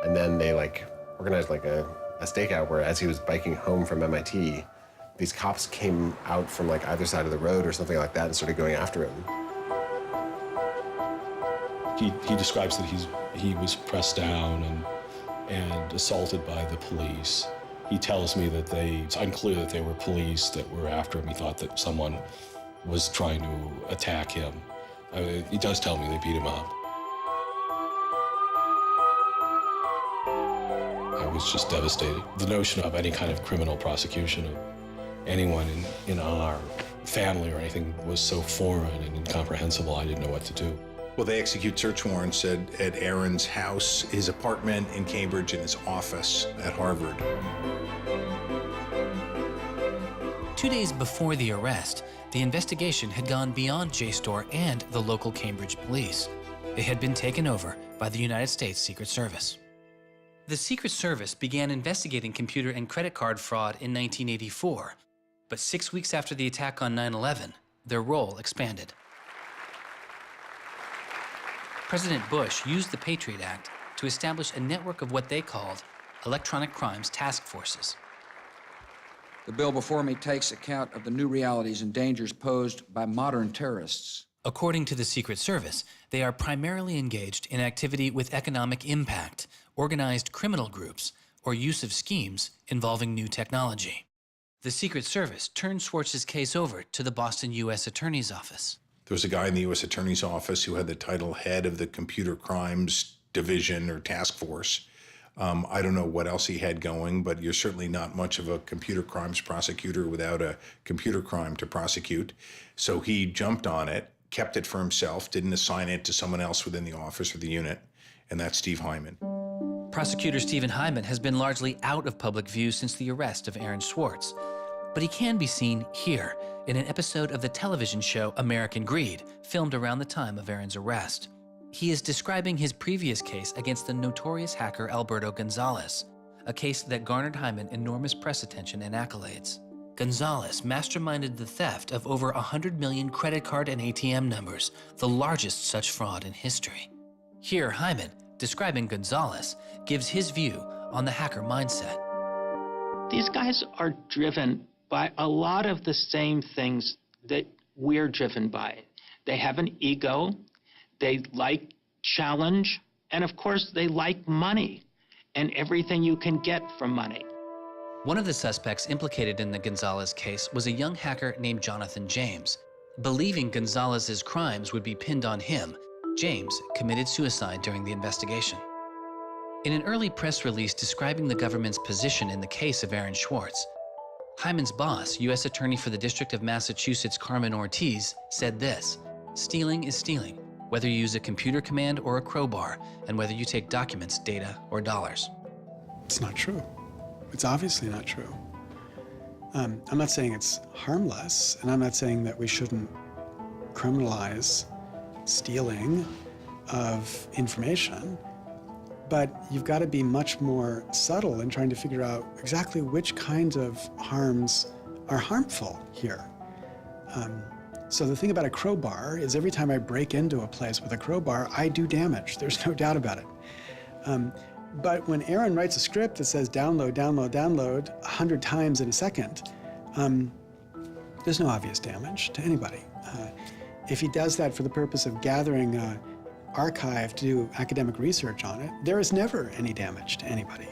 And then they organized a stakeout where as he was biking home from MIT, these cops came out from either side of the road or something like that and started going after him. He describes that he was pressed down and assaulted by the police. He tells me that it's unclear that they were police that were after him. He thought that someone was trying to attack him. He does tell me they beat him up. I was just devastated. The notion of any kind of criminal prosecution of anyone in our family or anything was so foreign and incomprehensible, I didn't know what to do. Well, they execute search warrants at Aaron's house, his apartment in Cambridge, and his office at Harvard. 2 days before the arrest, the investigation had gone beyond JSTOR and the local Cambridge police. It had been taken over by the United States Secret Service. The Secret Service began investigating computer and credit card fraud in 1984, but 6 weeks after the attack on 9/11, their role expanded. President Bush used the Patriot Act to establish a network of what they called electronic crimes task forces. The bill before me takes account of the new realities and dangers posed by modern terrorists. According to the Secret Service, they are primarily engaged in activity with economic impact, organized criminal groups, or use of schemes involving new technology. The Secret Service turned Swartz's case over to the Boston U.S. Attorney's Office. There was a guy in the U.S. Attorney's Office who had the title head of the Computer Crimes Division or Task Force. I don't know what else he had going, but you're certainly not much of a computer crimes prosecutor without a computer crime to prosecute. So he jumped on it, kept it for himself, didn't assign it to someone else within the office or the unit, and that's Steve Hyman. Prosecutor Stephen Hyman has been largely out of public view since the arrest of Aaron Swartz, but he can be seen here in an episode of the television show American Greed, filmed around the time of Aaron's arrest. He is describing his previous case against the notorious hacker Alberto Gonzalez, a case that garnered Hyman enormous press attention and accolades. Gonzalez masterminded the theft of over 100 million credit card and ATM numbers, the largest such fraud in history. Here, Hyman, describing Gonzalez, gives his view on the hacker mindset. These guys are driven by a lot of the same things that we're driven by. They have an ego, they like challenge, and of course they like money and everything you can get from money. One of the suspects implicated in the Gonzalez case was a young hacker named Jonathan James. Believing Gonzalez's crimes would be pinned on him, James committed suicide during the investigation. In an early press release describing the government's position in the case of Aaron Swartz, Hyman's boss, U.S. Attorney for the District of Massachusetts Carmen Ortiz, said this: "Stealing is stealing, whether you use a computer command or a crowbar, and whether you take documents, data, or dollars." It's not true. It's obviously not true. I'm not saying it's harmless, and I'm not saying that we shouldn't criminalize stealing of information, but you've got to be much more subtle in trying to figure out exactly which kinds of harms are harmful here. So the thing about a crowbar is every time I break into a place with a crowbar, I do damage. There's no doubt about it. But when Aaron writes a script that says download, download, download 100 times in a second, there's no obvious damage to anybody. If he does that for the purpose of gathering an archive to do academic research on it, there is never any damage to anybody.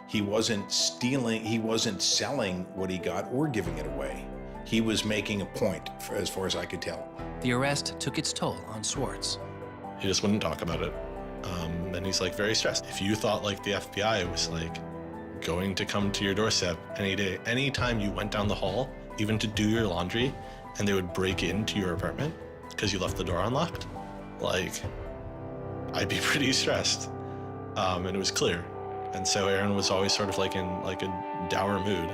He wasn't stealing, he wasn't selling what he got or giving it away. He was making a point, as far as I could tell. The arrest took its toll on Swartz. He just wouldn't talk about it. And he's very stressed. If you thought the FBI was going to come to your doorstep any day, anytime you went down the hall, even to do your laundry, and they would break into your apartment because you left the door unlocked, I'd be pretty stressed. And it was clear. And so Aaron was always sort of in a dour mood.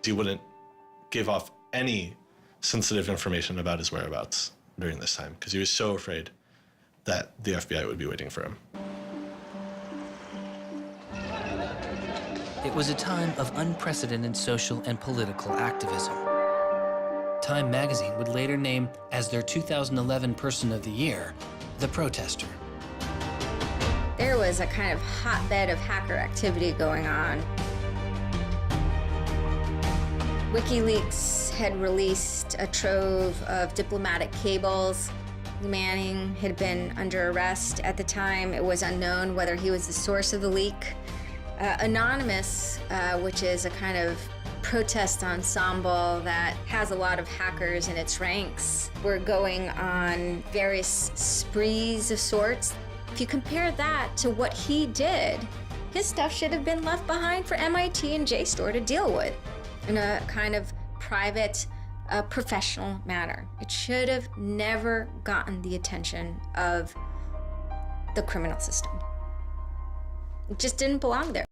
He wouldn't give off any sensitive information about his whereabouts during this time because he was so afraid that the FBI would be waiting for him. It was a time of unprecedented social and political activism. Time magazine would later name as their 2011 Person of the Year, the protester. There was a kind of hotbed of hacker activity going on. WikiLeaks had released a trove of diplomatic cables. Manning had been under arrest at the time. It was unknown whether he was the source of the leak. Anonymous, which is a kind of protest ensemble that has a lot of hackers in its ranks, were going on various sprees of sorts. If you compare that to what he did, his stuff should have been left behind for MIT and JSTOR to deal with in a kind of private, professional manner. It should have never gotten the attention of the criminal system. It just didn't belong there.